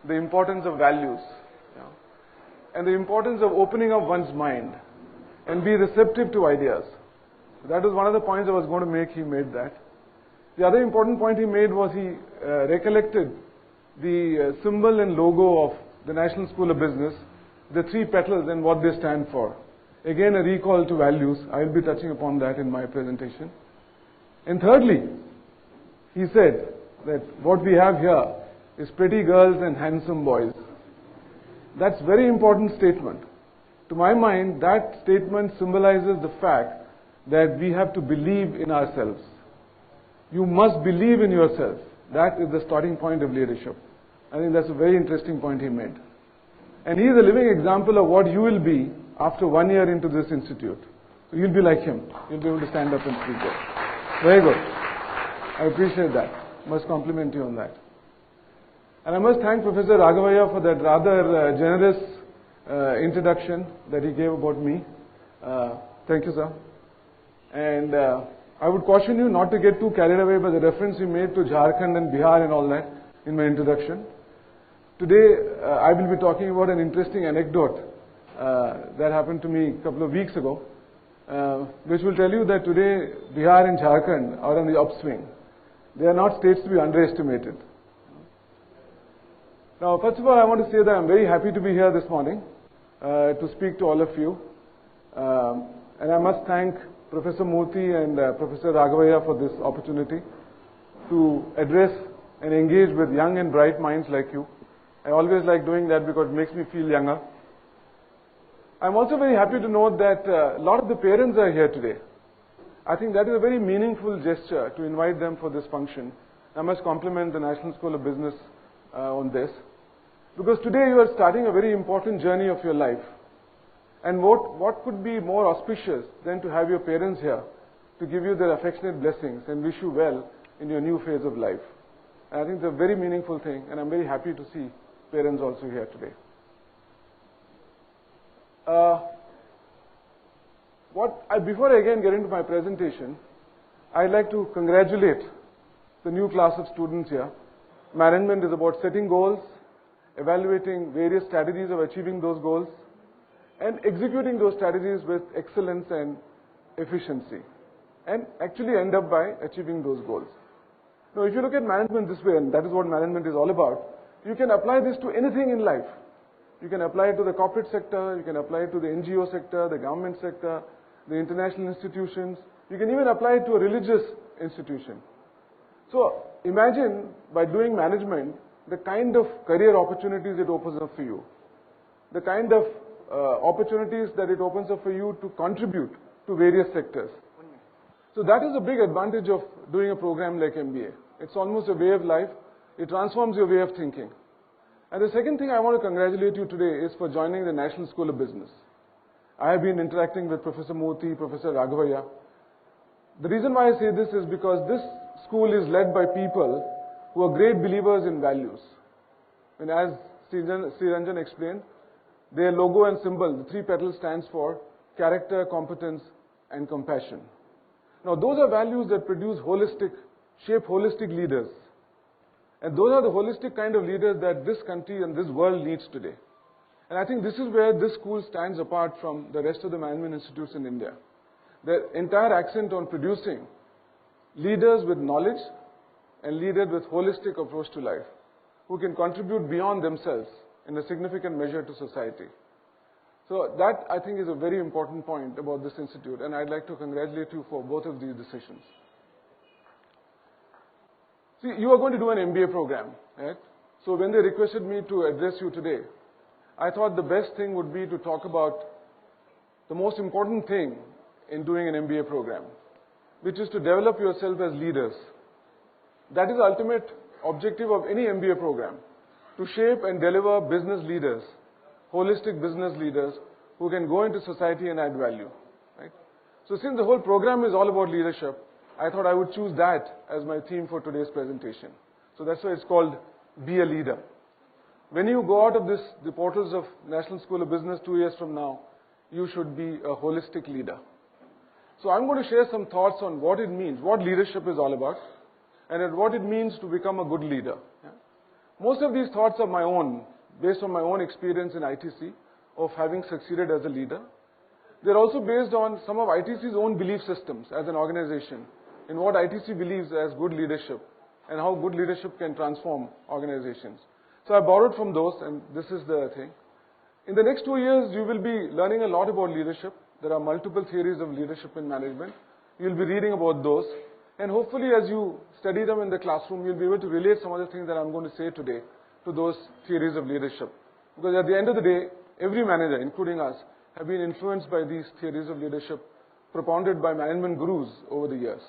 the importance of values, and the importance of opening up one's mind and be receptive to ideas. That was one of the points I was going to make. He made that. The other important point he made was he recollected the symbol and logo of the National School of Business, the three petals and what they stand for. Again, a recall to values. I will be touching upon that in my presentation. And thirdly, he said that what we have here is pretty girls and handsome boys. That's a very important statement. To my mind, that statement symbolizes the fact that we have to believe in ourselves. You must believe in yourself. That is the starting point of leadership. I think that's a very interesting point he made. And he is a living example of what you will be after 1 year into this institute. So you'll be like him. You'll be able to stand up and speak there. Very good. I appreciate that. Must compliment you on that. And I must thank Professor Raghavaiah for that rather generous introduction that he gave about me. Thank you, sir. And I would caution you not to get too carried away by the reference you made to Jharkhand and Bihar and all that in my introduction. Today, I will be talking about an interesting anecdote that happened to me a couple of weeks ago, which will tell you that today Bihar and Jharkhand are on the upswing. They are not states to be underestimated. Now, first of all, I want to say that I'm very happy to be here this morning to speak to all of you. And I must thank Professor Murthy and Professor Raghavaiah for this opportunity to address and engage with young and bright minds like you. I always like doing that because it makes me feel younger. I'm also very happy to note that a lot of the parents are here today. I think that is a very meaningful gesture to invite them for this function. I must compliment the National School of Business on this. Because today you are starting a very important journey of your life. And what could be more auspicious than to have your parents here to give you their affectionate blessings and wish you well in your new phase of life. And I think it's a very meaningful thing, and I'm very happy to see parents also here today. Before I again get into my presentation, I'd like to congratulate the new class of students here. Management is about setting goals, evaluating various strategies of achieving those goals, and executing those strategies with excellence and efficiency, and actually end up by achieving those goals. Now, if you look at management this way, and that is what management is all about, you can apply this to anything in life. You can apply it to the corporate sector, you can apply it to the NGO sector, the government sector, the international institutions. You can even apply it to a religious institution. So, imagine by doing management, the kind of career opportunities it opens up for you. The kind of opportunities that it opens up for you to contribute to various sectors. So that is a big advantage of doing a program like MBA. It's almost a way of life. It transforms your way of thinking. And the second thing I want to congratulate you today is for joining the National School of Business. I have been interacting with Professor Murthy, Professor Raghavaiah. The reason why I say this is because this school is led by people who are great believers in values. And as Sri Ranjan explained, their logo and symbol, the three petals, stands for character, competence, and compassion. Now, those are values that shape holistic leaders. And those are the holistic kind of leaders that this country and this world needs today. And I think this is where this school stands apart from the rest of the management institutes in India. Their entire accent on producing leaders with knowledge and leaders with holistic approach to life, who can contribute beyond themselves in a significant measure to society. So that, I think, is a very important point about this institute, and I'd like to congratulate you for both of these decisions. See, you are going to do an MBA program, right? So when they requested me to address you today, I thought the best thing would be to talk about the most important thing in doing an MBA program, which is to develop yourself as leaders. That is the ultimate objective of any MBA program, to shape and deliver business leaders, holistic business leaders who can go into society and add value. Right? So since the whole program is all about leadership, I thought I would choose that as my theme for today's presentation. So that's why it's called Be a Leader. When you go out of the portals of National School of Business 2 years from now, you should be a holistic leader. So I'm going to share some thoughts on what it means, what leadership is all about, and what it means to become a good leader. Yeah? Most of these thoughts are my own, based on my own experience in ITC of having succeeded as a leader. They're also based on some of ITC's own belief systems as an organization, in what ITC believes as good leadership and how good leadership can transform organizations. So I borrowed from those, and this is the thing. In the next 2 years, you will be learning a lot about leadership. There are multiple theories of leadership in management. You'll be reading about those. And hopefully, as you study them in the classroom, you'll be able to relate some of the things that I'm going to say today to those theories of leadership. Because at the end of the day, every manager, including us, have been influenced by these theories of leadership propounded by management gurus over the years.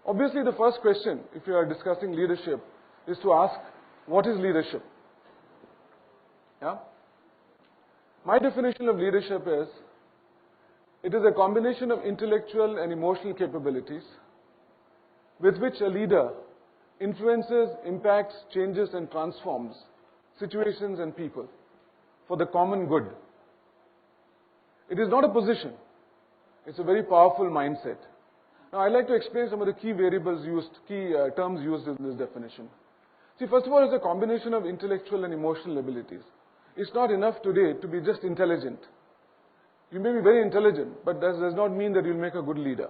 Obviously, the first question, if you are discussing leadership, is to ask, what is leadership? Yeah? My definition of leadership is, it is a combination of intellectual and emotional capabilities with which a leader influences, impacts, changes, and transforms situations and people for the common good. It is not a position. It's a very powerful mindset. Now, I'd like to explain some of the key variables used, terms used in this definition. See, first of all, it's a combination of intellectual and emotional abilities. It's not enough today to be just intelligent. You may be very intelligent, but that does not mean that you'll make a good leader.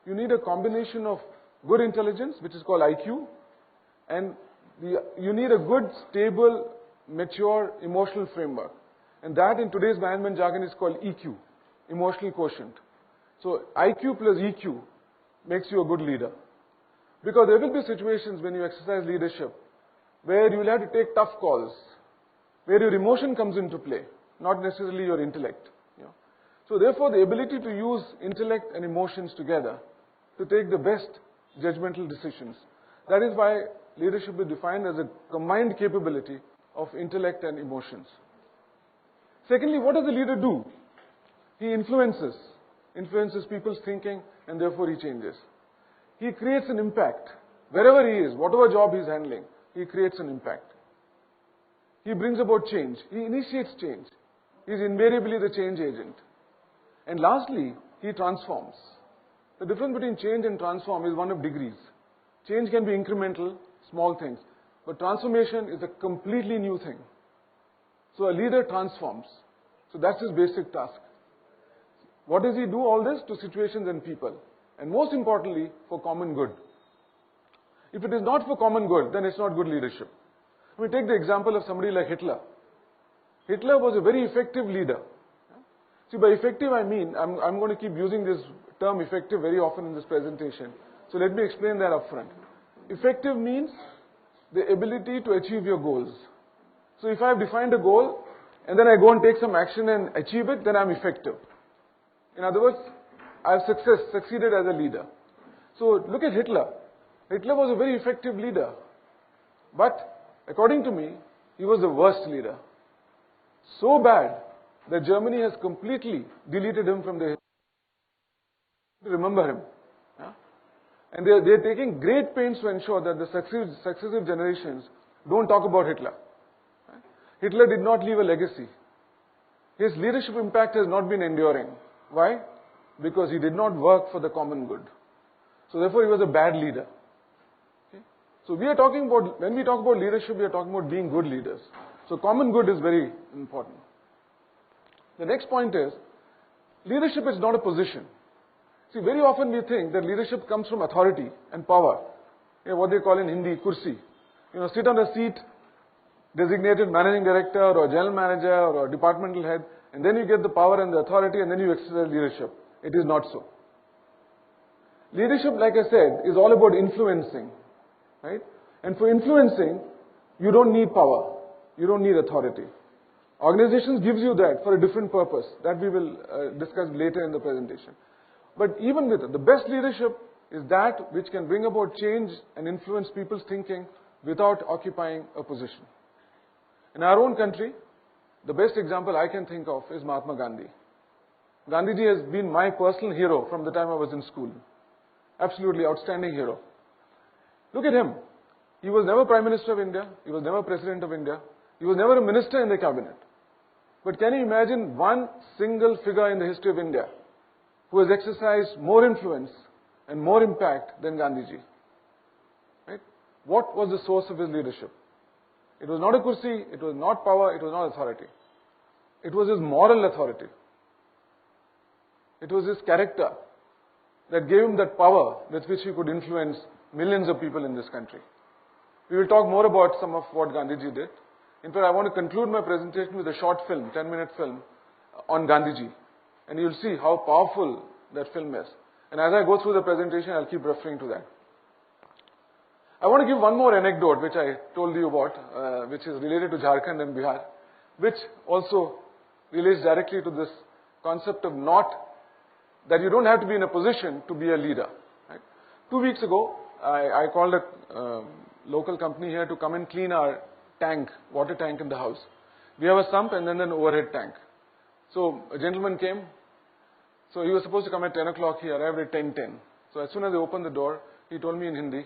You need a combination of good intelligence, which is called IQ, and you need a good, stable, mature, emotional framework. And that in today's management jargon is called EQ, emotional quotient. So IQ plus EQ makes you a good leader. Because there will be situations when you exercise leadership where you will have to take tough calls, where your emotion comes into play, not necessarily your intellect. So therefore, the ability to use intellect and emotions together to take the best judgmental decisions. That is why leadership is defined as a combined capability of intellect and emotions. Secondly, what does the leader do? He influences people's thinking, and therefore he changes. He creates an impact. Wherever he is, whatever job he's handling, he creates an impact. He brings about change. He initiates change. He's invariably the change agent. And lastly, he transforms. The difference between change and transform is one of degrees. Change can be incremental, small things. But transformation is a completely new thing. So a leader transforms. So that's his basic task. What does he do all this? To situations and people. And most importantly, for common good. If it is not for common good, then it's not good leadership. We take the example of somebody like Hitler. Hitler was a very effective leader. See, by effective I mean, I'm going to keep using this term effective very often in this presentation. So let me explain that up front. Effective means the ability to achieve your goals. So if I have defined a goal, and then I go and take some action and achieve it, then I'm effective. In other words, I've succeeded as a leader. So look at Hitler. Hitler was a very effective leader. But according to me, he was the worst leader. So bad that Germany has completely deleted him from their history. Remember him. Yeah? And they're taking great pains to ensure that the successive generations don't talk about Hitler. Right? Hitler did not leave a legacy. His leadership impact has not been enduring. Why? Because he did not work for the common good. So therefore he was a bad leader. Okay? So we are talking about, when we talk about leadership, we are talking about being good leaders. So common good is very important. The next point is, leadership is not a position. See, very often we think that leadership comes from authority and power. What they call in Hindi, kursi. Sit on a seat, designated managing director or general manager or departmental head, and then you get the power and the authority and then you exercise leadership. It is not so. Leadership, like I said, is all about influencing. Right? And for influencing, you don't need power. You don't need authority. Organizations gives you that for a different purpose. That we will discuss later in the presentation. But even with it, the best leadership is that which can bring about change and influence people's thinking without occupying a position. In our own country, the best example I can think of is Mahatma Gandhi. Gandhiji has been my personal hero from the time I was in school. Absolutely outstanding hero. Look at him. He was never Prime Minister of India. He was never President of India. He was never a minister in the cabinet. But can you imagine one single figure in the history of India who has exercised more influence and more impact than Gandhiji? Right? What was the source of his leadership? It was not a kursi, it was not power, it was not authority. It was his moral authority. It was his character that gave him that power with which he could influence millions of people in this country. We will talk more about some of what Gandhiji did. In fact, I want to conclude my presentation with a short film, 10-minute film, on Gandhiji. And you'll see how powerful that film is. And as I go through the presentation, I'll keep referring to that. I want to give one more anecdote, which I told you about, which is related to Jharkhand and Bihar, which also relates directly to this concept of that you don't have to be in a position to be a leader. Right? 2 weeks ago, I called a local company here to come and clean our water tank in the house. We have a sump and then an overhead tank. So a gentleman came. So he was supposed to come at 10 o'clock. He arrived at 10:10. So as soon as I opened the door, he told me in Hindi,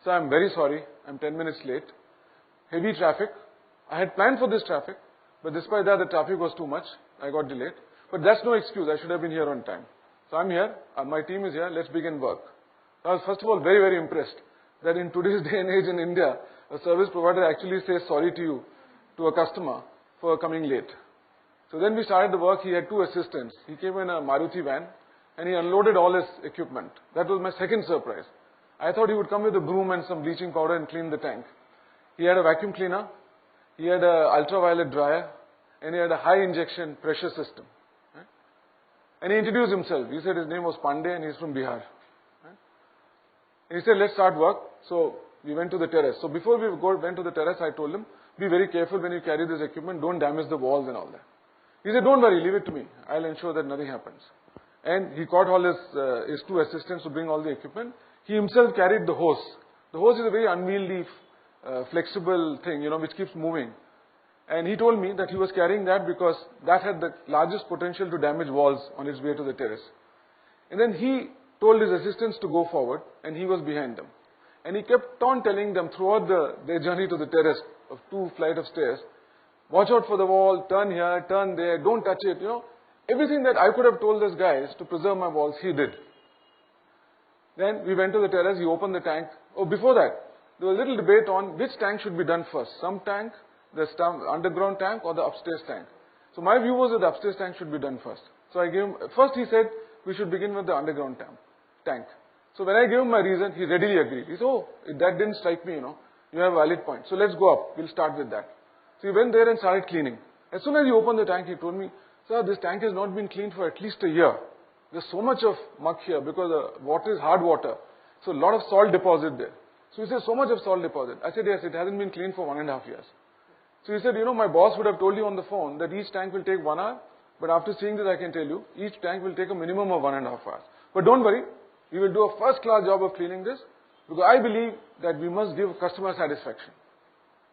"Sir, I'm very sorry. I'm 10 minutes late. Heavy traffic. I had planned for this traffic, but despite that, the traffic was too much. I got delayed. But that's no excuse. I should have been here on time. So I'm here. My team is here. Let's begin work." I was first of all very, very impressed that in today's day and age in India, a service provider actually says sorry to you, to a customer, for coming late. So then we started the work. He had 2 assistants. He came in a Maruti van and he unloaded all his equipment. That was my second surprise. I thought he would come with a broom and some bleaching powder and clean the tank. He had a vacuum cleaner, he had an ultraviolet dryer, and he had a high injection pressure system. Right? And he introduced himself. He said his name was Pandey and he's from Bihar. Right? And he said, "Let's start work." So we went to the terrace. So before we went to the terrace, I told him, "Be very careful when you carry this equipment. Don't damage the walls and all that." He said, "Don't worry, leave it to me. I'll ensure that nothing happens." And he caught all his 2 assistants to bring all the equipment. He himself carried the hose. The hose is a very unwieldy, flexible thing, which keeps moving. And he told me that he was carrying that because that had the largest potential to damage walls on its way to the terrace. And then he told his assistants to go forward, and he was behind them. And he kept on telling them throughout their journey to the terrace of 2 flights of stairs, "Watch out for the wall, turn here, turn there, don't touch it." Everything that I could have told these guys to preserve my walls, he did. Then we went to the terrace, he opened the tank. Oh, before that, there was a little debate on which tank should be done first. Some tank, the underground tank or the upstairs tank. So my view was that the upstairs tank should be done first. So I gave him, first he said we should begin with the underground tank. So when I gave him my reason, he readily agreed. He said, "Oh, that didn't strike me, you have a valid point. So let's go up, we'll start with that." So he went there and started cleaning. As soon as he opened the tank, he told me, "Sir, this tank has not been cleaned for at least a year. There's so much of muck here because the water is hard water. So a lot of salt deposit there." So he said, "So much of salt deposit." I said, "Yes, it hasn't been cleaned for 1.5 years. So he said, "My boss would have told you on the phone that each tank will take 1 hour. But after seeing this, I can tell you, each tank will take a minimum of 1.5 hours. But don't worry, we will do a first-class job of cleaning this because I believe that we must give customer satisfaction.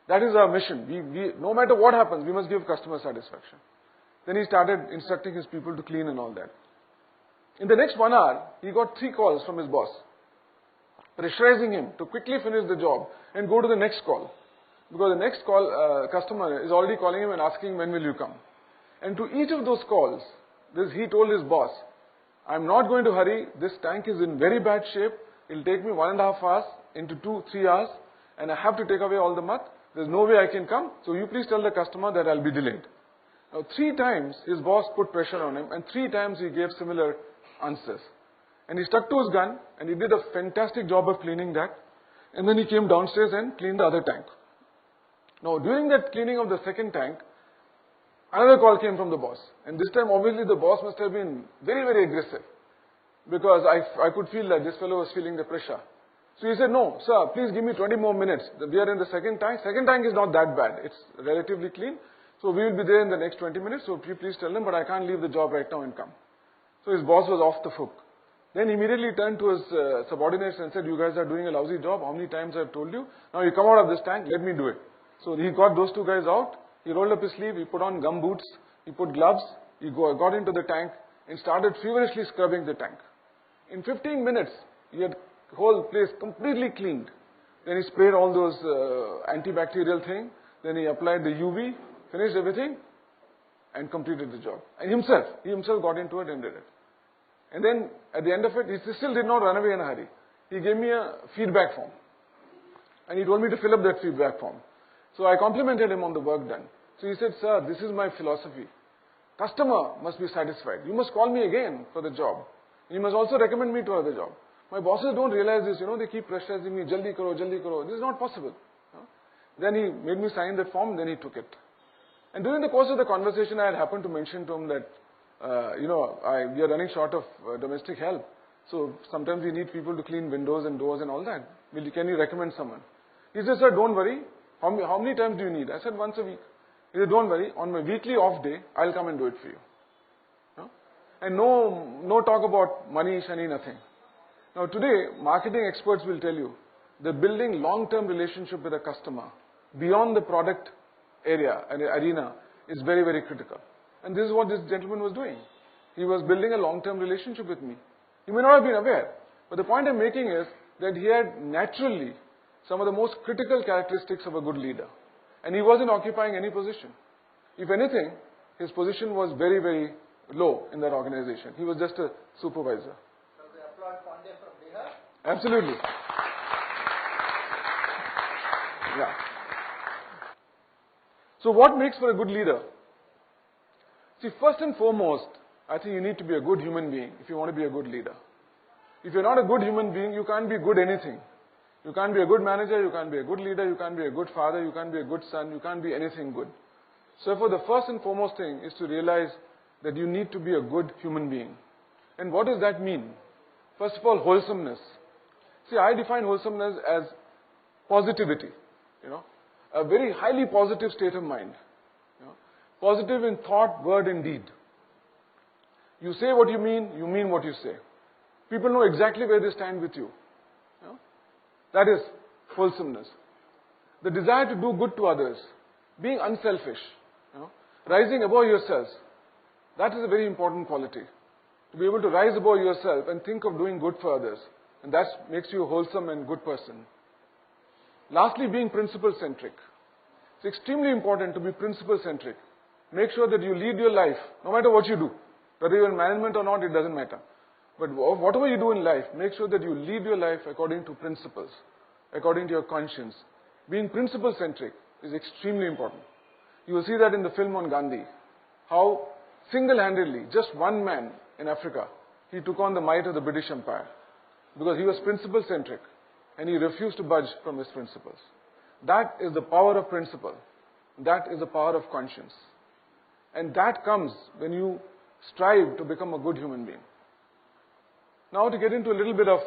That is our mission. We no matter what happens, we must give customer satisfaction." Then he started instructing his people to clean and all that. In the next 1 hour, he got 3 calls from his boss, pressurizing him to quickly finish the job and go to the next call. Because the next call, customer is already calling him and asking, "When will you come?" And to each of those calls, he told his boss, "I'm not going to hurry. This tank is in very bad shape. It'll take me 1.5 hours into 2-3 hours. And I have to take away all the muck. There's no way I can come. So you please tell the customer that I'll be delayed." Now 3 times his boss put pressure on him and 3 times he gave similar answers. And he stuck to his gun and he did a fantastic job of cleaning that. And then he came downstairs and cleaned the other tank. Now during that cleaning of the second tank, another call came from the boss. And this time obviously the boss must have been very, very aggressive. Because I could feel that this fellow was feeling the pressure. So he said, "No, sir, please give me 20 more minutes. We are in the second tank. Second tank is not that bad. It's relatively clean. So we will be there in the next 20 minutes. So please tell them, but I can't leave the job right now and come." So his boss was off the hook. Then immediately turned to his subordinates and said, "You guys are doing a lousy job. How many times I've told you? Now you come out of this tank. Let me do it." So he got those 2 guys out. He rolled up his sleeve. He put on gum boots. He put gloves. He got into the tank and started feverishly scrubbing the tank. In 15 minutes, he had the whole place completely cleaned. Then he sprayed all those antibacterial thing. Then he applied the UV, finished everything, and completed the job. And he himself got into it and did it. And then at the end of it, he still did not run away in a hurry. He gave me a feedback form. And he told me to fill up that feedback form. So I complimented him on the work done. So he said, sir, this is my philosophy. Customer must be satisfied. You must call me again for the job. You must also recommend me to other job. My bosses don't realize this, they keep pressurizing me, jaldi karo, jaldi karo. This is not possible. Then he made me sign that form, then he took it. And during the course of the conversation, I had happened to mention to him that, we are running short of domestic help. So sometimes we need people to clean windows and doors and all that. Can you recommend someone? He said, sir, don't worry. How many times do you need? I said, once a week. He said, don't worry. On my weekly off day, I'll come and do it for you. And no talk about money, shani, nothing. Now today, marketing experts will tell you that building long-term relationship with a customer beyond the product area and arena is very, very critical. And this is what this gentleman was doing. He was building a long-term relationship with me. You may not have been aware, but the point I'm making is that he had naturally some of the most critical characteristics of a good leader. And he wasn't occupying any position. If anything, his position was very, very low in that organization. He was just a supervisor. So they applaud Pandey from Bihar? Absolutely. Yeah. So what makes for a good leader? See, first and foremost, I think you need to be a good human being if you want to be a good leader. If you're not a good human being, you can't be good anything. You can't be a good manager, you can't be a good leader, you can't be a good father, you can't be a good son, you can't be anything good. So therefore, the first and foremost thing is to realize that you need to be a good human being. And what does that mean? First of all, wholesomeness. See, I define wholesomeness as positivity, a very highly positive state of mind. Positive in thought, word and deed. You say what you mean what you say. People know exactly where they stand with you. That is wholesomeness. The desire to do good to others, being unselfish, rising above yourselves. That is a very important quality. To be able to rise above yourself and think of doing good for others. And that makes you a wholesome and good person. Lastly, being principle-centric. It's extremely important to be principle-centric. Make sure that you lead your life, no matter what you do. Whether you're in management or not, it doesn't matter. But whatever you do in life, make sure that you lead your life according to principles, according to your conscience. Being principle-centric is extremely important. You will see that in the film on Gandhi, how single-handedly, just one man in Africa, he took on the might of the British Empire because he was principle-centric and he refused to budge from his principles. That is the power of principle. That is the power of conscience. And that comes when you strive to become a good human being. Now to get into a little bit of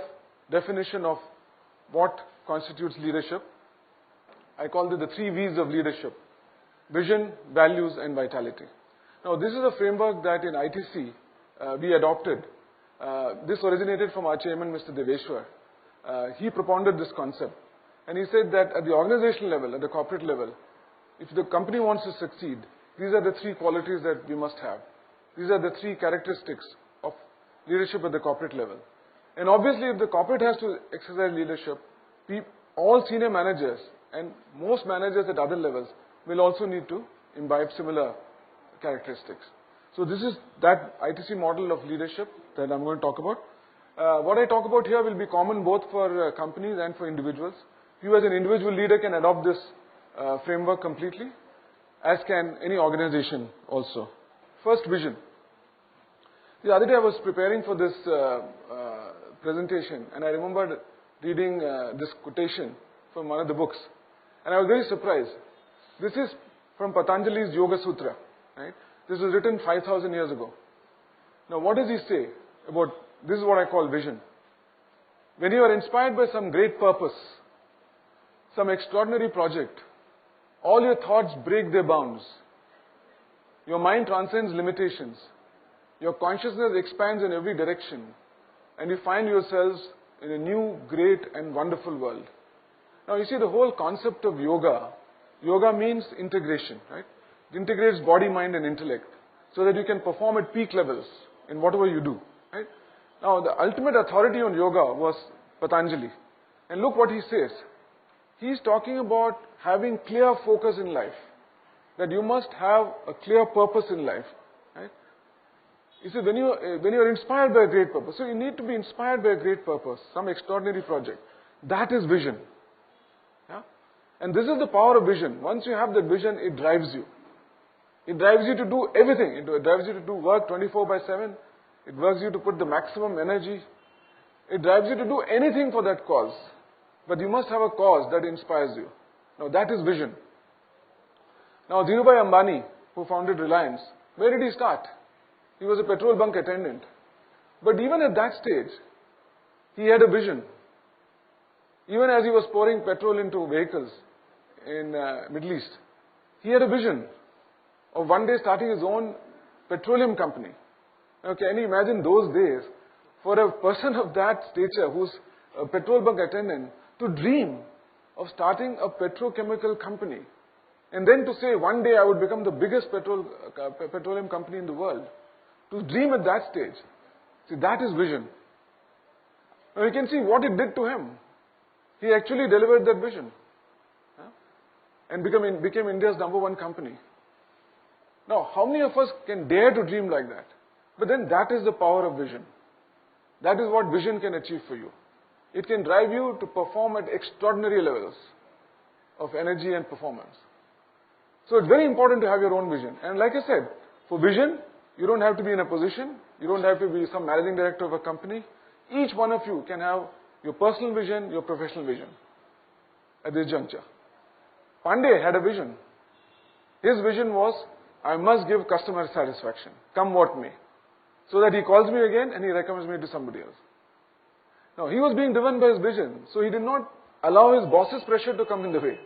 definition of what constitutes leadership, I call it the 3 V's of leadership: vision, values and vitality. Now this is a framework that in ITC we adopted. This originated from our chairman, Mr. Deveshwar. He propounded this concept and he said that at the organizational level, at the corporate level, if the company wants to succeed, these are the 3 qualities that we must have. These are the 3 characteristics of leadership at the corporate level. And obviously, if the corporate has to exercise leadership, all senior managers and most managers at other levels will also need to imbibe similar characteristics. So this is that ITC model of leadership that I'm going to talk about. What I talk about here will be common both for companies and for individuals. You as an individual leader can adopt this framework completely, as can any organization also. First, vision. The other day I was preparing for this presentation and I remembered reading this quotation from one of the books. And I was very surprised. This is from Patanjali's Yoga Sutra. Right? This was written 5,000 years ago. Now what does he say about, this is what I call vision. When you are inspired by some great purpose, some extraordinary project, all your thoughts break their bounds. Your mind transcends limitations. Your consciousness expands in every direction. And you find yourselves in a new, great and wonderful world. Now you see the whole concept of yoga. Yoga means integration, right? It integrates body, mind and intellect so that you can perform at peak levels in whatever you do, right? Now the ultimate authority on yoga was Patanjali. And look what he says. He's talking about having clear focus in life. That you must have a clear purpose in life, right? You see, when you are inspired by a great purpose, so you need to be inspired by a great purpose, some extraordinary project. That is vision. Yeah? And this is the power of vision. Once you have that vision, it drives you. It drives you to do everything. It drives you to do work 24/7. It drives you to put the maximum energy. It drives you to do anything for that cause. But you must have a cause that inspires you. Now that is vision. Now Dhirubhai Ambani, who founded Reliance, where did he start? He was a petrol bunk attendant. But even at that stage, he had a vision. Even as he was pouring petrol into vehicles in Middle East, he had a vision of one day starting his own petroleum company. Now, can you imagine those days for a person of that stature who's a petrol bunk attendant to dream of starting a petrochemical company and then to say one day I would become the biggest petroleum company in the world. To dream at that stage. See, that is vision. Now you can see what it did to him. He actually delivered that vision. And became India's #1 company. Now, how many of us can dare to dream like that? But then that is the power of vision. That is what vision can achieve for you. It can drive you to perform at extraordinary levels of energy and performance. So it's very important to have your own vision. And like I said, for vision, you don't have to be in a position. You don't have to be some managing director of a company. Each one of you can have your personal vision, your professional vision at this juncture. Pandey had a vision. His vision was, I must give customer satisfaction, come what may. So that he calls me again and he recommends me to somebody else. Now, he was being driven by his vision, so he did not allow his boss's pressure to come in the way.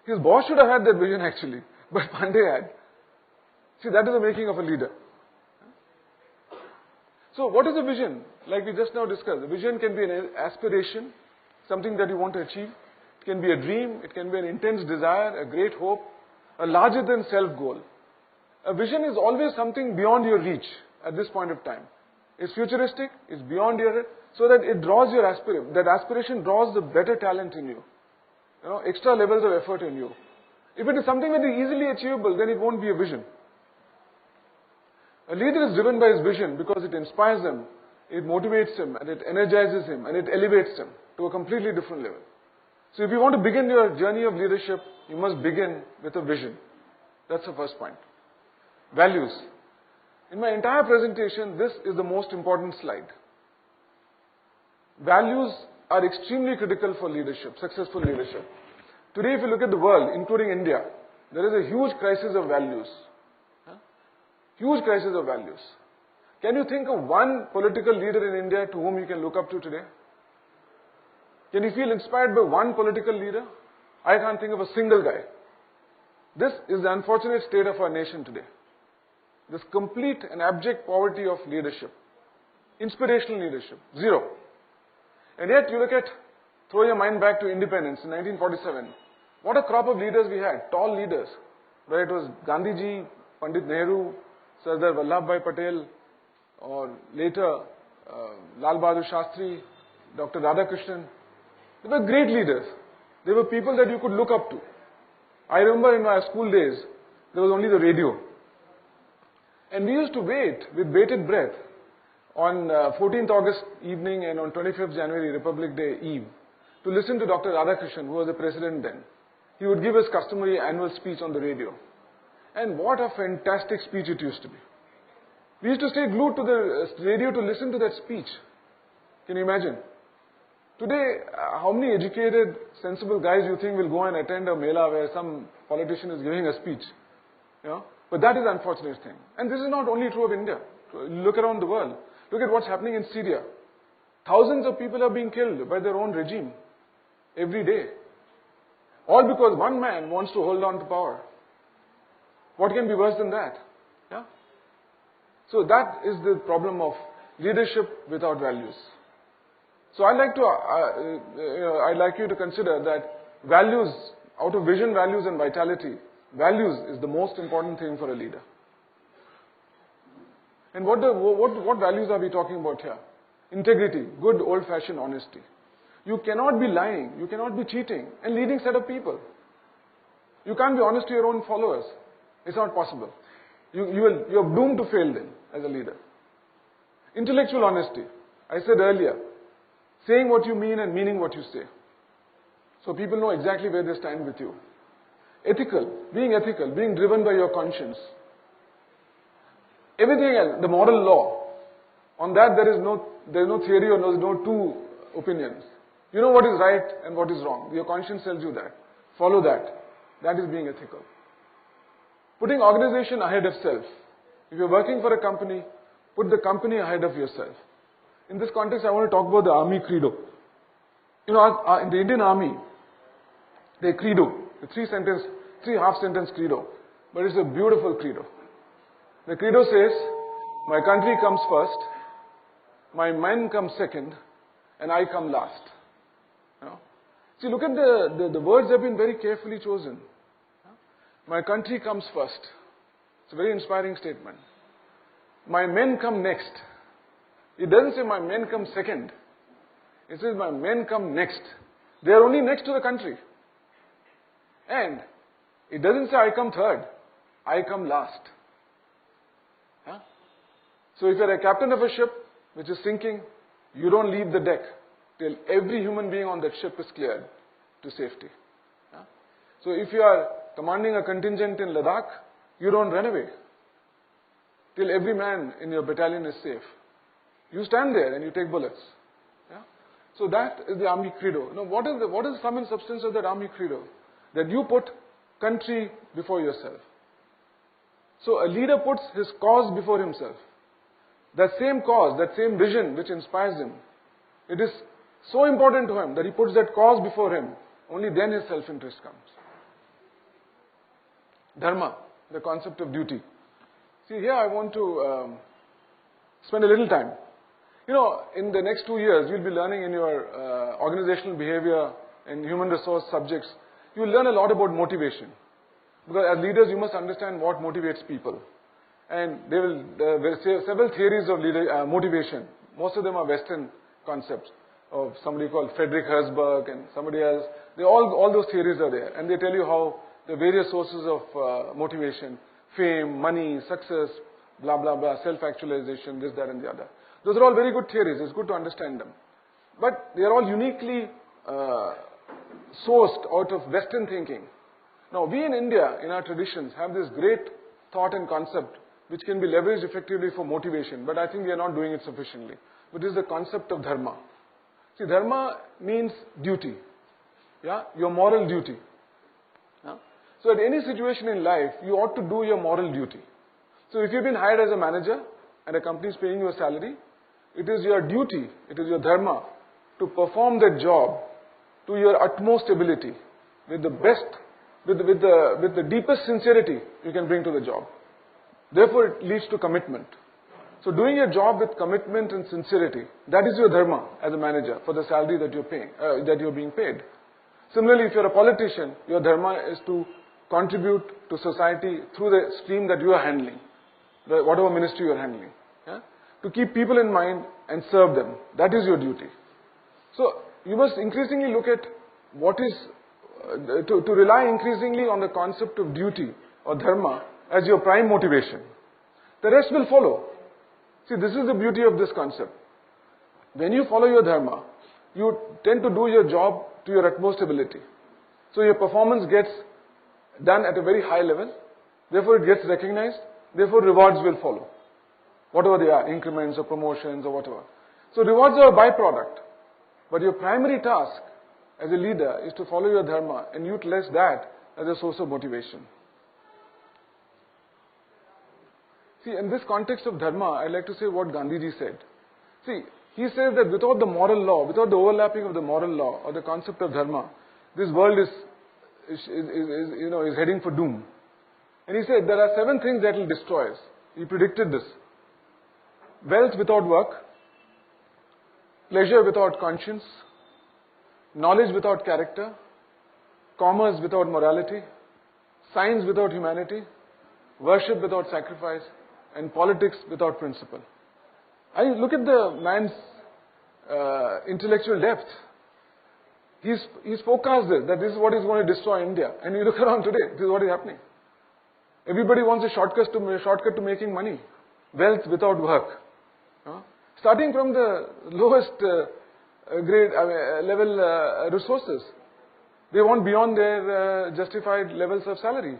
His boss should have had that vision actually, but Pandey had. See, that is the making of a leader. So, what is a vision? Like we just now discussed, a vision can be an aspiration, something that you want to achieve. It can be a dream, it can be an intense desire, a great hope, a larger than self goal. A vision is always something beyond your reach at this point of time. It's futuristic, it's beyond your, so that it draws your aspiration. That aspiration draws the better talent in you. Extra levels of effort in you. If it is something that is easily achievable, then it won't be a vision. A leader is driven by his vision because it inspires him, it motivates him, and it energizes him, and it elevates him to a completely different level. So if you want to begin your journey of leadership, you must begin with a vision. That's the first point. Values. In my entire presentation, this is the most important slide. Values are extremely critical for leadership, successful leadership. Today, if you look at the world, including India, there is a huge crisis of values. Huge crisis of values. Can you think of one political leader in India to whom you can look up to today? Can you feel inspired by one political leader? I can't think of a single guy. This is the unfortunate state of our nation today. This complete and abject poverty of leadership. Inspirational leadership. Zero. And yet you throw your mind back to independence in 1947. What a crop of leaders we had. Tall leaders. Whether it was Gandhiji, Pandit Nehru, Sardar Vallabhbhai Patel, or later Lal Bahadur Shastri, Dr. Radhakrishnan. They were great leaders. They were people that you could look up to. I remember in my school days, there was only the radio. And we used to wait with bated breath on 14th August evening and on 25th January, Republic Day Eve, to listen to Dr. Radhakrishnan, who was the president then. He would give his customary annual speech on the radio. And what a fantastic speech it used to be. We used to stay glued to the radio to listen to that speech. Can you imagine? Today, how many educated, sensible guys you think will go and attend a mela where some politician is giving a speech? But that is the unfortunate thing. And this is not only true of India. Look around the world. Look at what's happening in Syria. Thousands of people are being killed by their own regime every day. All because one man wants to hold on to power. What can be worse than that? So that is the problem of leadership without values. So I'd like you to consider that values, out of vision, values and vitality, values is the most important thing for a leader. And what values are we talking about here? Integrity, good old-fashioned honesty. You cannot be lying, you cannot be cheating and leading set of people. You can't be honest to your own followers. It's not possible. You're doomed to fail then as a leader. Intellectual honesty. I said earlier, saying what you mean and meaning what you say. so people know exactly where they stand with you. Ethical, being driven by your conscience. Everything else, the moral law, on that there is no theory or there is no two opinions. You know what is right and what is wrong. Your conscience tells you that. Follow that. That is being ethical. Putting organization ahead of self. If you're working for a company, put the company ahead of yourself. In this context, I want to talk about the army credo. You know, in the Indian army, the credo, the three half-sentence credo, but it's a beautiful credo. The credo says, my country comes first, my men come second, and I come last. You know? See, look at the words have been very carefully chosen. My country comes first. It's a very inspiring statement. My men come next. It doesn't say my men come second. It says my men come next. They are only next to the country. And it doesn't say I come third. I come last. Huh? So if you are a captain of a ship which is sinking, you don't leave the deck till every human being on that ship is cleared to safety. Huh? So if you are commanding a contingent in Ladakh, you don't run away till every man in your battalion is safe. You stand there and you take bullets. Yeah? So that is the army credo. Now what is the sum and substance of that army credo? That you put country before yourself. So a leader puts his cause before himself. That same cause, that same vision which inspires him, it is so important to him that he puts that cause before him. Only then his self-interest comes. Dharma, the concept of duty. See, here I want to spend a little time. You know, in the next 2 years, you'll be learning in your organizational behavior and human resource subjects, you'll learn a lot about motivation. Because as leaders, you must understand what motivates people. And there are several theories of motivation. Most of them are Western concepts of somebody called Frederick Herzberg and somebody else. All those theories are there. And they tell you how the various sources of motivation, fame, money, success, blah, blah, blah, self-actualization, this, that and the other. Those are all very good theories. It's good to understand them. But they are all uniquely sourced out of Western thinking. Now, we in India, in our traditions, have this great thought and concept which can be leveraged effectively for motivation, but I think we are not doing it sufficiently. Which is the concept of dharma. See, dharma means duty. Yeah? Your moral duty. Yeah? So at any situation in life, you ought to do your moral duty. So if you've been hired as a manager and a company is paying you a salary, it is your duty, it is your dharma to perform that job to your utmost ability with the best, with the deepest sincerity you can bring to the job. Therefore, it leads to commitment. So doing your job with commitment and sincerity, that is your dharma as a manager for the salary that you're paying, that you're being paid. Similarly, if you're a politician, your dharma is to contribute to society through the stream that you are handling, whatever ministry you are handling. Yeah? To keep people in mind and serve them. That is your duty. So you must increasingly look at what is, to rely increasingly on the concept of duty or dharma as your prime motivation. The rest will follow. See, this is the beauty of this concept. When you follow your dharma, you tend to do your job to your utmost ability. So your performance gets done at a very high level. Therefore, it gets recognized. Therefore, rewards will follow. Whatever they are, increments or promotions or whatever. So rewards are a byproduct. But your primary task as a leader is to follow your dharma and utilize that as a source of motivation. See, in this context of dharma, I'd like to say what Gandhiji said. See, he says that without the moral law, without the overlapping of the moral law or the concept of dharma, this world is heading for doom. And he said there are 7 things that will destroy us. He predicted this. Wealth without work, pleasure without conscience, knowledge without character, commerce without morality, science without humanity, worship without sacrifice, and politics without principle. I look at the man's intellectual depth. He's forecast this, that this is what is going to destroy India. And you look around today, this is what is happening. Everybody wants a shortcut to making money. Wealth without work. Starting from the lowest grade level resources. They want beyond their justified levels of salary.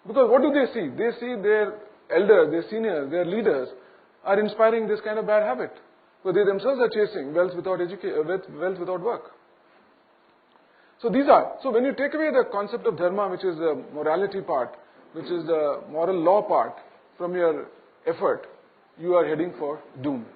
Because what do they see? They see their elders, their seniors, their leaders are inspiring this kind of bad habit. So they themselves are chasing wealth without work. So when you take away the concept of dharma, which is the morality part, which is the moral law part, from your effort, you are heading for doom.